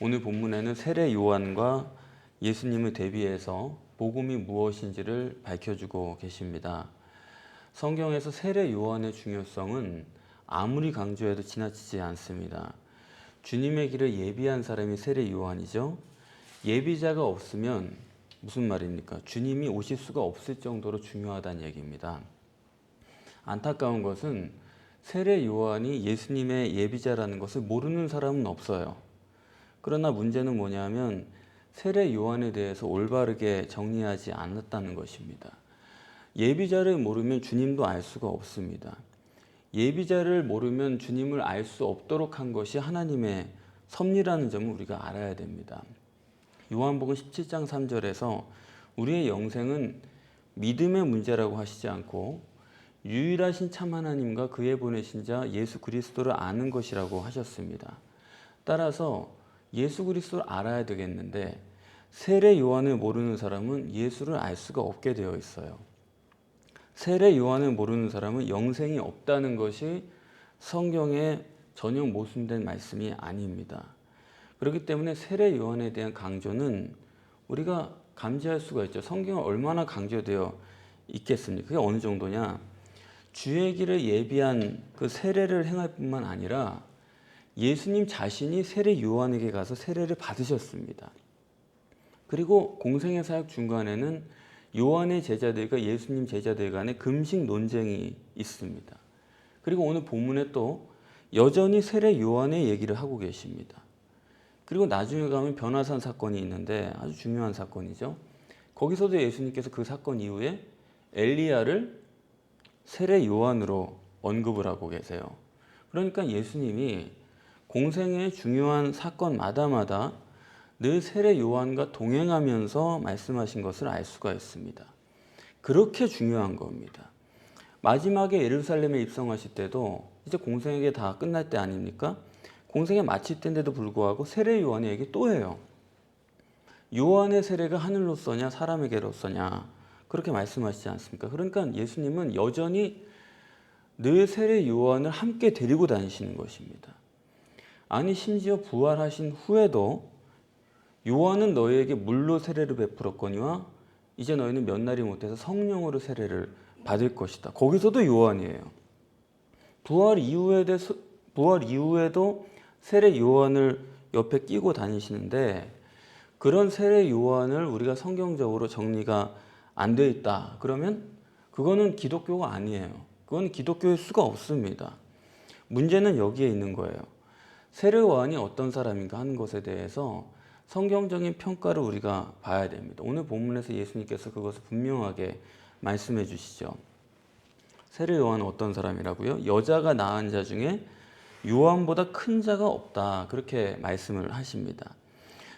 오늘 본문에는 세례 요한과 예수님을 대비해서 복음이 무엇인지를 밝혀주고 계십니다. 성경에서 세례 요한의 중요성은 아무리 강조해도 지나치지 않습니다. 주님의 길을 예비한 사람이 세례 요한이죠. 예비자가 없으면 무슨 말입니까? 주님이 오실 수가 없을 정도로 중요하다는 얘기입니다. 안타까운 것은 세례 요한이 예수님의 예비자라는 것을 모르는 사람은 없어요. 그러나 문제는 뭐냐면 세례 요한에 대해서 올바르게 정리하지 않았다는 것입니다. 예비자를 모르면 주님도 알 수가 없습니다. 예비자를 모르면 주님을 알 수 없도록 한 것이 하나님의 섭리라는 점을 우리가 알아야 됩니다. 요한복음 17장 3절에서 우리의 영생은 믿음의 문제라고 하시지 않고 유일하신 참 하나님과 그의 보내신 자 예수 그리스도를 아는 것이라고 하셨습니다. 따라서 예수 그리스도를 알아야 되겠는데 세례 요한을 모르는 사람은 예수를 알 수가 없게 되어 있어요. 세례 요한을 모르는 사람은 영생이 없다는 것이 성경에 전혀 모순된 말씀이 아닙니다. 그렇기 때문에 세례 요한에 대한 강조는 우리가 감지할 수가 있죠. 성경은 얼마나 강조되어 있겠습니까? 그게 어느 정도냐? 주의 길을 예비한 그 세례를 행할 뿐만 아니라 예수님 자신이 세례 요한에게 가서 세례를 받으셨습니다. 그리고 공생의 사역 중간에는 요한의 제자들과 예수님 제자들 간의 금식 논쟁이 있습니다. 그리고 오늘 본문에 또 여전히 세례 요한의 얘기를 하고 계십니다. 그리고 나중에 가면 변화산 사건이 있는데 아주 중요한 사건이죠. 거기서도 예수님께서 그 사건 이후에 엘리야를 세례 요한으로 언급을 하고 계세요. 그러니까 예수님이 공생의 중요한 사건마다마다 늘 세례 요한과 동행하면서 말씀하신 것을 알 수가 있습니다. 그렇게 중요한 겁니다. 마지막에 예루살렘에 입성하실 때도 이제 공생에게 다 끝날 때 아닙니까? 공생에 마칠 때인데도 불구하고 세례 요한의 얘기 또 해요. 요한의 세례가 하늘로서냐 사람에게로서냐 그렇게 말씀하시지 않습니까? 그러니까 예수님은 여전히 늘 세례 요한을 함께 데리고 다니시는 것입니다. 아니 심지어 부활하신 후에도 요한은 너희에게 물로 세례를 베풀었거니와 이제 너희는 몇 날이 못해서 성령으로 세례를 받을 것이다. 거기서도 요한이에요. 부활 이후에도 세례 요한을 옆에 끼고 다니시는데 그런 세례 요한을 우리가 성경적으로 정리가 안 돼 있다. 그러면 그거는 기독교가 아니에요. 그건 기독교일 수가 없습니다. 문제는 여기에 있는 거예요. 세례 요한이 어떤 사람인가 하는 것에 대해서 성경적인 평가를 우리가 봐야 됩니다. 오늘 본문에서 예수님께서 그것을 분명하게 말씀해 주시죠. 세례 요한은 어떤 사람이라고요? 여자가 낳은 자 중에 요한보다 큰 자가 없다. 그렇게 말씀을 하십니다.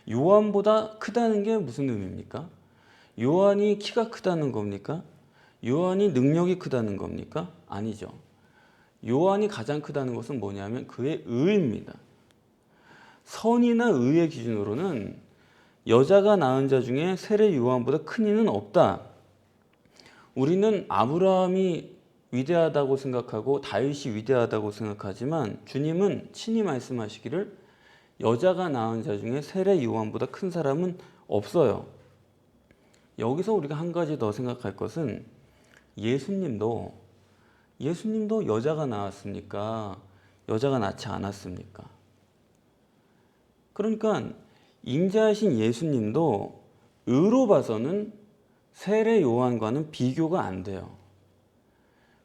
요한보다 크다는 게 무슨 의미입니까? 요한이 키가 크다는 겁니까? 요한이 능력이 크다는 겁니까? 아니죠. 요한이 가장 크다는 것은 뭐냐면 그의 의입니다. 선이나 의의 기준으로는 여자가 낳은 자 중에 세례 요한보다 큰 이는 없다. 우리는 아브라함이 위대하다고 생각하고 다윗이 위대하다고 생각하지만 주님은 친히 말씀하시기를 여자가 낳은 자 중에 세례 요한보다 큰 사람은 없어요. 여기서 우리가 한 가지 더 생각할 것은 예수님도 여자가 낳았습니까? 여자가 낳지 않았습니까? 그러니까 임재하신 예수님도 의로 봐서는 세례 요한과는 비교가 안 돼요.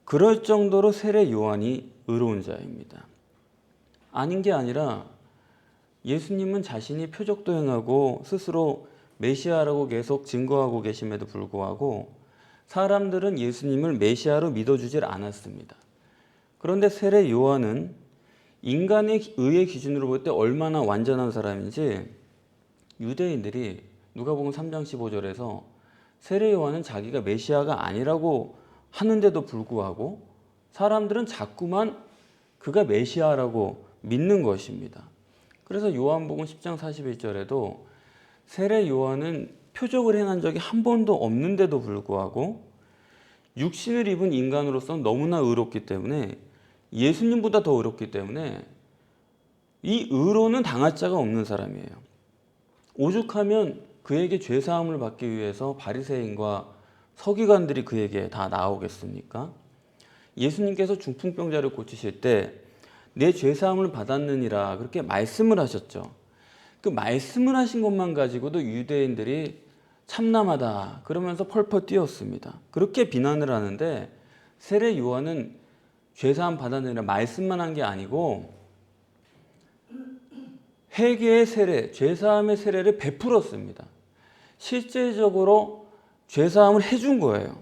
그럴 정도로 세례 요한이 의로운 자입니다. 아닌 게 아니라 예수님은 자신이 표적도 행하고 스스로 메시아라고 계속 증거하고 계심에도 불구하고 사람들은 예수님을 메시아로 믿어주질 않았습니다. 그런데 세례 요한은 인간의 의의 기준으로 볼 때 얼마나 완전한 사람인지 유대인들이 누가복음 3장 15절에서 세례 요한은 자기가 메시아가 아니라고 하는데도 불구하고 사람들은 자꾸만 그가 메시아라고 믿는 것입니다. 그래서 요한복음 10장 41절에도 세례 요한은 표적을 행한 적이 한 번도 없는데도 불구하고 육신을 입은 인간으로서 너무나 의롭기 때문에 예수님보다 더 의롭기 때문에 이 의로는 당할 자가 없는 사람이에요. 오죽하면 그에게 죄사함을 받기 위해서 바리새인과 서기관들이 그에게 다 나오겠습니까? 예수님께서 중풍병자를 고치실 때 내 죄사함을 받았느니라 그렇게 말씀을 하셨죠. 그 말씀을 하신 것만 가지고도 유대인들이 참남하다 그러면서 펄펄 뛰었습니다. 그렇게 비난을 하는데 세례 요한은 죄사함 받았느니라 말씀만 한 게 아니고 회개의 세례, 죄사함의 세례를 베풀었습니다. 실제적으로 죄사함을 해준 거예요.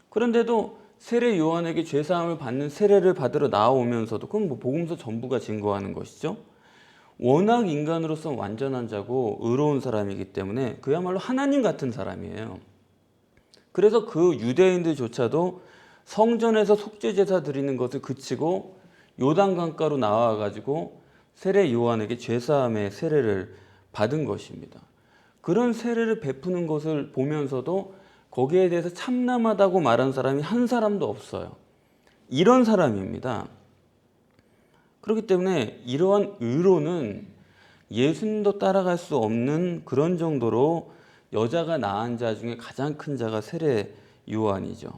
그런데도 세례 요한에게 죄사함을 받는 세례를 받으러 나오면서도 그건 뭐 복음서 전부가 증거하는 것이죠. 워낙 인간으로서 완전한 자고 의로운 사람이기 때문에 그야말로 하나님 같은 사람이에요. 그래서 그 유대인들조차도 성전에서 속죄제사 드리는 것을 그치고 요단강가로 나와가지고 세례 요한에게 죄사함의 세례를 받은 것입니다. 그런 세례를 베푸는 것을 보면서도 거기에 대해서 참남하다고 말한 사람이 한 사람도 없어요. 이런 사람입니다. 그렇기 때문에 이러한 의로는 예수님도 따라갈 수 없는 그런 정도로 여자가 낳은 자 중에 가장 큰 자가 세례 요한이죠.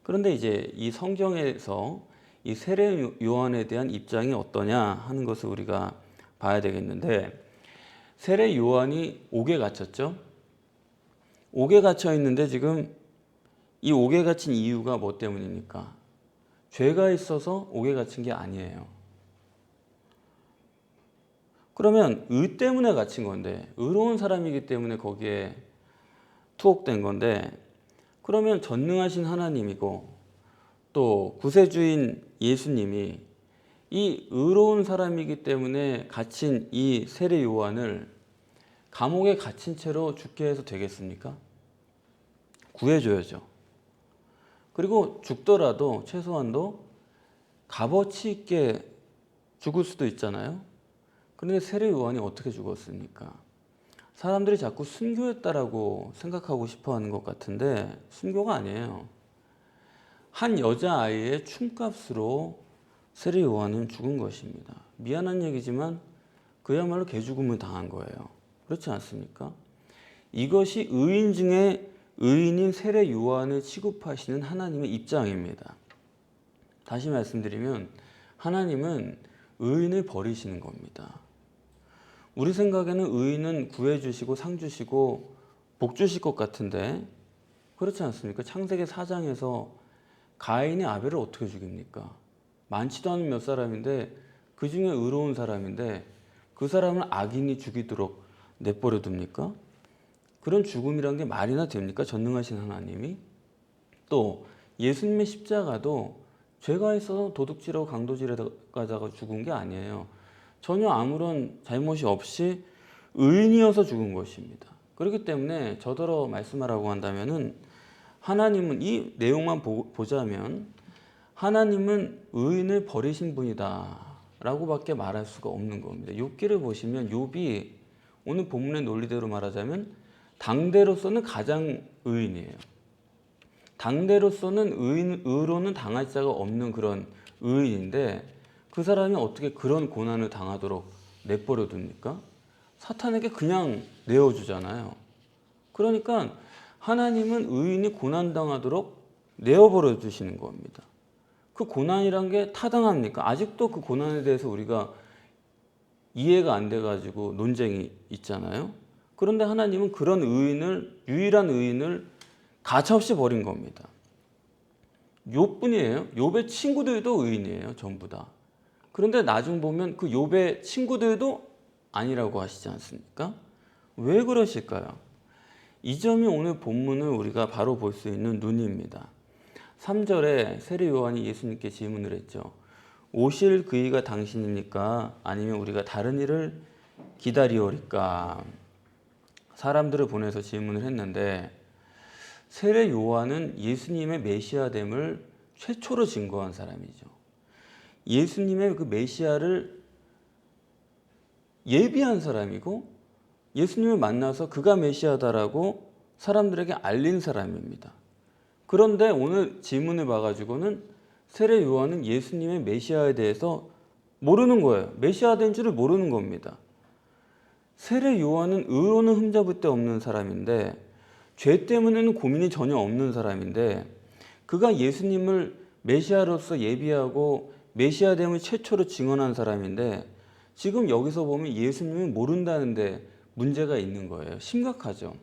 그런데 이제 이 성경에서 이 세례 요한에 대한 입장이 어떠냐 하는 것을 우리가 봐야 되겠는데, 세례 요한이 옥에 갇혔죠. 옥에 갇혀 있는데 지금 이 옥에 갇힌 이유가 뭐 때문입니까? 죄가 있어서 옥에 갇힌 게 아니에요. 그러면 의 때문에 갇힌 건데, 의로운 사람이기 때문에 거기에 투옥된 건데, 그러면 전능하신 하나님이고 또 구세주인 예수님이 이 의로운 사람이기 때문에 갇힌 이 세례 요한을 감옥에 갇힌 채로 죽게 해서 되겠습니까? 구해줘야죠. 그리고 죽더라도 최소한도 값어치 있게 죽을 수도 있잖아요. 그런데 세례 요한이 어떻게 죽었습니까? 사람들이 자꾸 순교했다라고 생각하고 싶어하는 것 같은데 순교가 아니에요. 한 여자아이의 춤값으로 세례 요한은 죽은 것입니다. 미안한 얘기지만 그야말로 개죽음을 당한 거예요. 그렇지 않습니까? 이것이 의인 중에 의인인 세례 요한을 취급하시는 하나님의 입장입니다. 다시 말씀드리면 하나님은 의인을 버리시는 겁니다. 우리 생각에는 의인은 구해주시고 상 주시고 복 주실 것 같은데 그렇지 않습니까? 창세기 4장에서 가인이 아벨을 어떻게 죽입니까? 많지도 않은 몇 사람인데 그 중에 의로운 사람인데 그 사람을 악인이 죽이도록 내버려 둡니까? 그런 죽음이란 게 말이나 됩니까? 전능하신 하나님이. 또 예수님의 십자가도 죄가 있어서 도둑질하고 강도질하다가 죽은 게 아니에요. 전혀 아무런 잘못이 없이 의인이어서 죽은 것입니다. 그렇기 때문에 저더러 말씀하라고 한다면은 하나님은 이 내용만 보자면 하나님은 의인을 버리신 분이다 라고밖에 말할 수가 없는 겁니다. 욥기를 보시면 욥이 오늘 본문의 논리대로 말하자면 당대로서는 가장 의인이에요. 당대로서는 의로는 당할 자가 없는 그런 의인인데 그 사람이 어떻게 그런 고난을 당하도록 내버려 둡니까? 사탄에게 그냥 내어주잖아요. 그러니까 하나님은 의인이 고난당하도록 내어버려 두시는 겁니다. 그 고난이란 게 타당합니까? 아직도 그 고난에 대해서 우리가 이해가 안 돼가지고 논쟁이 있잖아요. 그런데 하나님은 그런 의인을, 유일한 의인을 가차없이 버린 겁니다. 욥뿐이에요. 욥의 친구들도 의인이에요. 전부 다. 그런데 나중 보면 그 욥의 친구들도 아니라고 하시지 않습니까? 왜 그러실까요? 이 점이 오늘 본문을 우리가 바로 볼 수 있는 눈입니다. 3절에 세례 요한이 예수님께 질문을 했죠. 오실 그이가 당신입니까? 아니면 우리가 다른 이를 기다리오리까? 사람들을 보내서 질문을 했는데 세례 요한은 예수님의 메시아됨을 최초로 증거한 사람이죠. 예수님의 그 메시아를 예비한 사람이고 예수님을 만나서 그가 메시아다라고 사람들에게 알린 사람입니다. 그런데 오늘 질문을 봐가지고는 세례 요한은 예수님의 메시아에 대해서 모르는 거예요. 메시아 된 줄을 모르는 겁니다. 세례 요한은 의로는 흠잡을 데 없는 사람인데 죄 때문에는 고민이 전혀 없는 사람인데 그가 예수님을 메시아로서 예비하고 메시아됨을 최초로 증언한 사람인데 지금 여기서 보면 예수님을 모른다는데 문제가 있는 거예요. 심각하죠.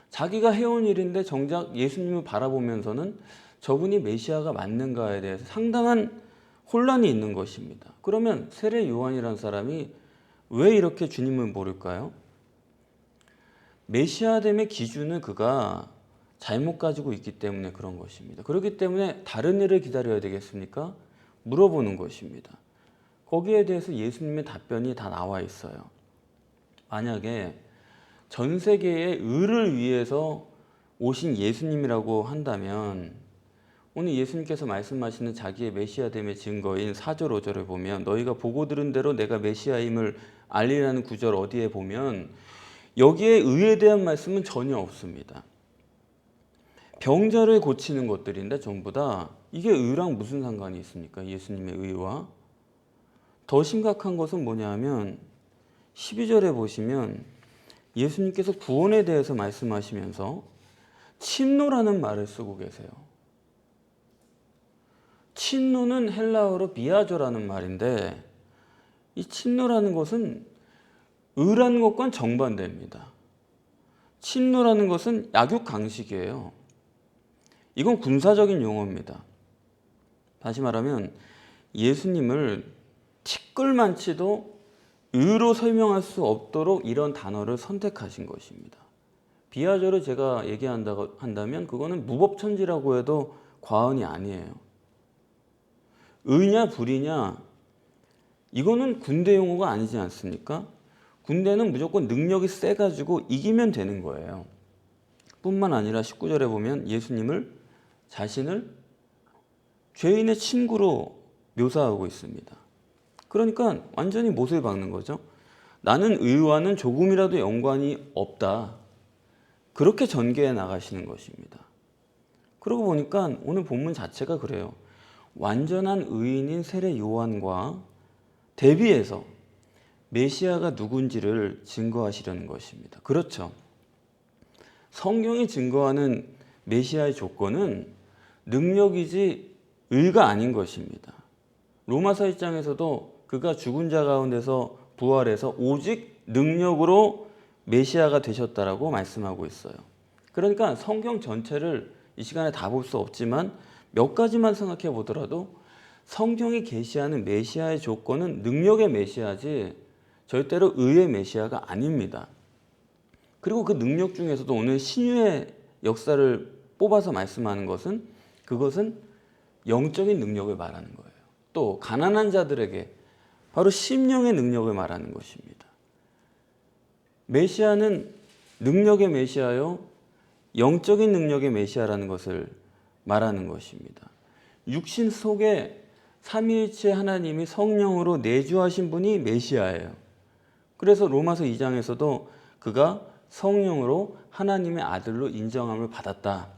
자기가 해온 일인데 정작 예수님을 바라보면서는 저분이 메시아가 맞는가에 대해서 상당한 혼란이 있는 것입니다. 그러면 세례 요한이라는 사람이 왜 이렇게 주님을 모를까요? 메시아됨의 기준을 그가 잘못 가지고 있기 때문에 그런 것입니다. 그렇기 때문에 다른 일을 기다려야 되겠습니까? 물어보는 것입니다. 거기에 대해서 예수님의 답변이 다 나와 있어요. 만약에 전 세계의 의를 위해서 오신 예수님이라고 한다면 오늘 예수님께서 말씀하시는 자기의 메시아됨의 증거인 4절 5절을 보면 너희가 보고 들은 대로 내가 메시아임을 알리라는 구절 어디에 보면 여기에 의에 대한 말씀은 전혀 없습니다. 병자를 고치는 것들인데 전부 다 이게 의랑 무슨 상관이 있습니까? 예수님의 의와. 더 심각한 것은 뭐냐 하면 12절에 보시면 예수님께서 구원에 대해서 말씀하시면서 친노라는 말을 쓰고 계세요. 친노는 헬라어로 비아조라는 말인데 이 친노라는 것은 의라는 것과는 정반대입니다. 친노라는 것은 약육강식이에요. 이건 군사적인 용어입니다. 다시 말하면 예수님을 티끌만치도 의로 설명할 수 없도록 이런 단어를 선택하신 것입니다. 비아저를 제가 얘기한다고 한다면 그거는 무법천지라고 해도 과언이 아니에요. 의냐 불이냐 이거는 군대 용어가 아니지 않습니까? 군대는 무조건 능력이 세가지고 이기면 되는 거예요. 뿐만 아니라 19절에 보면 예수님을 자신을 죄인의 친구로 묘사하고 있습니다. 그러니까 완전히 못을 박는 거죠. 나는 의와는 조금이라도 연관이 없다. 그렇게 전개해 나가시는 것입니다. 그러고 보니까 오늘 본문 자체가 그래요. 완전한 의인인 세례 요한과 대비해서 메시아가 누군지를 증거하시려는 것입니다. 그렇죠. 성경이 증거하는 메시아의 조건은 능력이지 의가 아닌 것입니다. 로마서 1장에서도 그가 죽은 자 가운데서 부활해서 오직 능력으로 메시아가 되셨다라고 말씀하고 있어요. 그러니까 성경 전체를 이 시간에 다 볼 수 없지만 몇 가지만 생각해 보더라도 성경이 계시하는 메시아의 조건은 능력의 메시아지 절대로 의의 메시아가 아닙니다. 그리고 그 능력 중에서도 오늘 신유의 역사를 뽑아서 말씀하는 것은 그것은 영적인 능력을 말하는 거예요. 또 가난한 자들에게 바로 심령의 능력을 말하는 것입니다. 메시아는 능력의 메시아요, 영적인 능력의 메시아라는 것을 말하는 것입니다. 육신 속에 삼위일체 하나님이 성령으로 내주하신 분이 메시아예요. 그래서 로마서 2장에서도 그가 성령으로 하나님의 아들로 인정함을 받았다.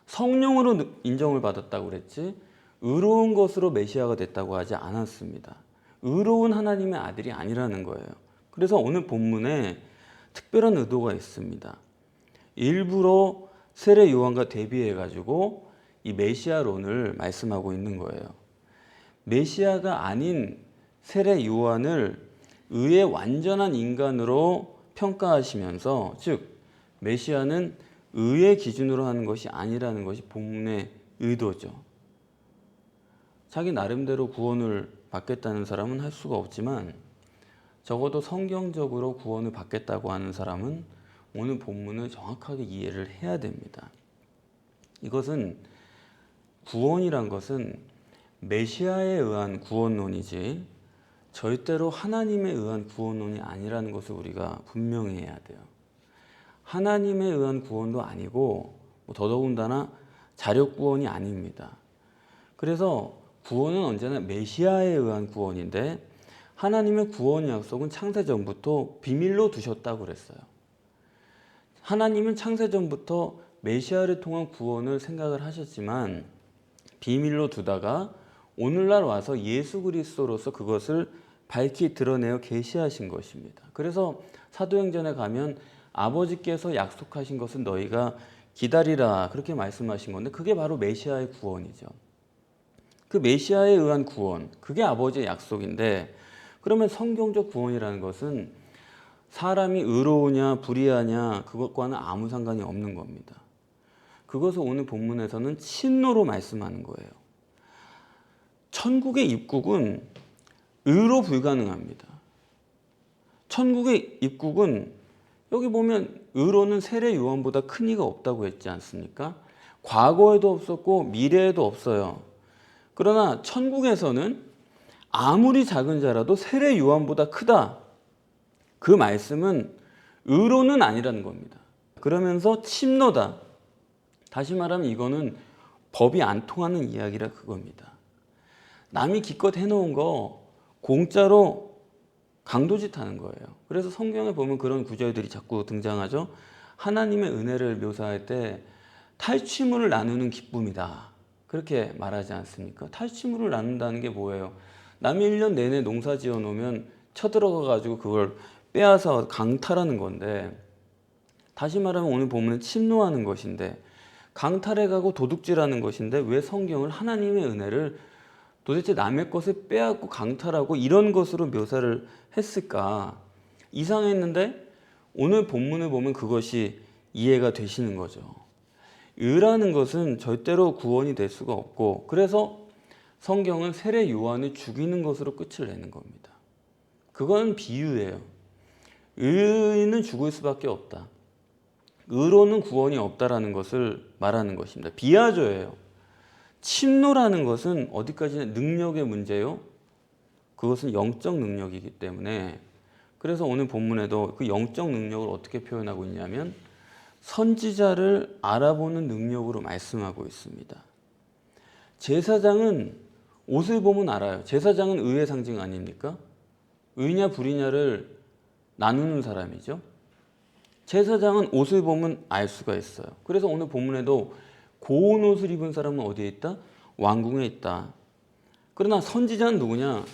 성령으로 인정을 받았다고 그랬지 의로운 것으로 메시아가 됐다고 하지 않았습니다. 의로운 하나님의 아들이 아니라는 거예요. 그래서 오늘 본문에 특별한 의도가 있습니다. 일부러 세례 요한과 대비해가지고 이 메시아론을 말씀하고 있는 거예요. 메시아가 아닌 세례 요한을 의의 완전한 인간으로 평가하시면서 즉 메시아는 의의 기준으로 하는 것이 아니라는 것이 본문의 의도죠. 자기 나름대로 구원을 받겠다는 사람은 할 수가 없지만 적어도 성경적으로 구원을 받겠다고 하는 사람은 오늘 본문을 정확하게 이해를 해야 됩니다. 이것은 구원이란 것은 메시아에 의한 구원론이지 절대로 하나님에 의한 구원론이 아니라는 것을 우리가 분명히 해야 돼요. 하나님에 의한 구원도 아니고 더더군다나 자력 구원이 아닙니다. 그래서 구원은 언제나 메시아에 의한 구원인데 하나님의 구원 약속은 창세전부터 비밀로 두셨다고 그랬어요. 하나님은 창세전부터 메시아를 통한 구원을 생각을 하셨지만 비밀로 두다가 오늘날 와서 예수 그리스도로서 그것을 밝히 드러내어 계시하신 것입니다. 그래서 사도행전에 가면 아버지께서 약속하신 것은 너희가 기다리라 그렇게 말씀하신 건데 그게 바로 메시아의 구원이죠. 그 메시아에 의한 구원, 그게 아버지의 약속인데 그러면 성경적 구원이라는 것은 사람이 의로우냐 불의하냐 그것과는 아무 상관이 없는 겁니다. 그것을 오늘 본문에서는 친노로 말씀하는 거예요. 천국의 입국은 의로 불가능합니다. 천국의 입국은 여기 보면 의로는 세례 요한보다 큰 이가 없다고 했지 않습니까? 과거에도 없었고 미래에도 없어요. 그러나 천국에서는 아무리 작은 자라도 세례 요한보다 크다. 그 말씀은 의로는 아니라는 겁니다. 그러면서 침노다. 다시 말하면 이거는 법이 안 통하는 이야기라 그겁니다. 남이 기껏 해놓은 거 공짜로 강도짓 하는 거예요. 그래서 성경에 보면 그런 구절들이 자꾸 등장하죠. 하나님의 은혜를 묘사할 때 탈취물을 나누는 기쁨이다. 그렇게 말하지 않습니까? 탈취물을 나눈다는 게 뭐예요? 남이 1년 내내 농사 지어 놓으면 쳐들어가 가지고 그걸 빼앗아 강탈하는 건데 다시 말하면 오늘 보면 침노하는 것인데 강탈해 가고 도둑질하는 것인데 왜 성경을 하나님의 은혜를 도대체 남의 것을 빼앗고 강탈하고 이런 것으로 묘사를 했을까? 이상했는데 오늘 본문을 보면 그것이 이해가 되시는 거죠. 의라는 것은 절대로 구원이 될 수가 없고 그래서 성경은 세례 요한을 죽이는 것으로 끝을 내는 겁니다. 그건 비유예요. 의는 죽을 수밖에 없다. 의로는 구원이 없다라는 것을 말하는 것입니다. 비아조예요. 침노라는 것은 어디까지나 능력의 문제요. 그것은 영적 능력이기 때문에 그래서 오늘 본문에도 그 영적 능력을 어떻게 표현하고 있냐면 선지자를 알아보는 능력으로 말씀하고 있습니다. 제사장은 옷을 보면 알아요. 제사장은 의의 상징 아닙니까? 의냐 불의냐를 나누는 사람이죠. 제사장은 옷을 보면 알 수가 있어요. 그래서 오늘 본문에도 고운 옷을 입은 사람은 어디에 있다? 왕궁에 있다. 그러나 선지자는 누구냐?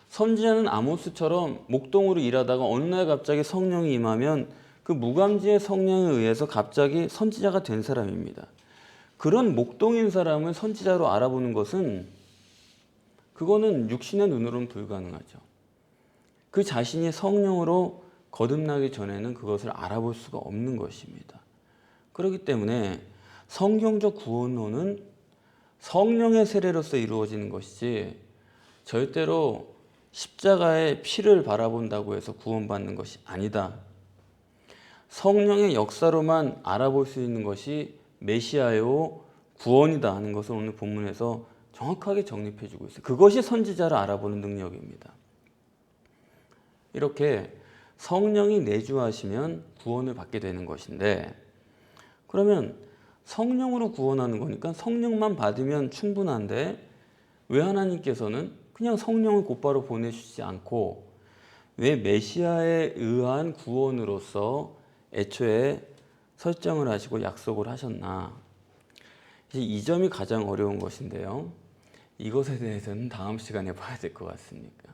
선지자는 아모스처럼 목동으로 일하다가 어느 날 갑자기 성령이 임하면 그 무감지의 성령에 의해서 갑자기 선지자가 된 사람입니다. 그런 목동인 사람을 선지자로 알아보는 것은 그거는 육신의 눈으로는 불가능하죠. 그 자신이 성령으로 거듭나기 전에는 그것을 알아볼 수가 없는 것입니다. 그렇기 때문에 성경적 구원론은 성령의 세례로서 이루어지는 것이지 절대로 십자가의 피를 바라본다고 해서 구원받는 것이 아니다. 성령의 역사로만 알아볼 수 있는 것이 메시아요 구원이다 하는 것을 오늘 본문에서 정확하게 정립해 주고 있어요. 그것이 선지자를 알아보는 능력입니다. 이렇게 성령이 내주하시면 구원을 받게 되는 것인데 그러면 성령으로 구원하는 거니까 성령만 받으면 충분한데 왜 하나님께서는 그냥 성령을 곧바로 보내주시지 않고 왜 메시아에 의한 구원으로서 애초에 설정을 하시고 약속을 하셨나? 이 점이 가장 어려운 것인데요. 이것에 대해서는 다음 시간에 봐야 될 것 같습니다.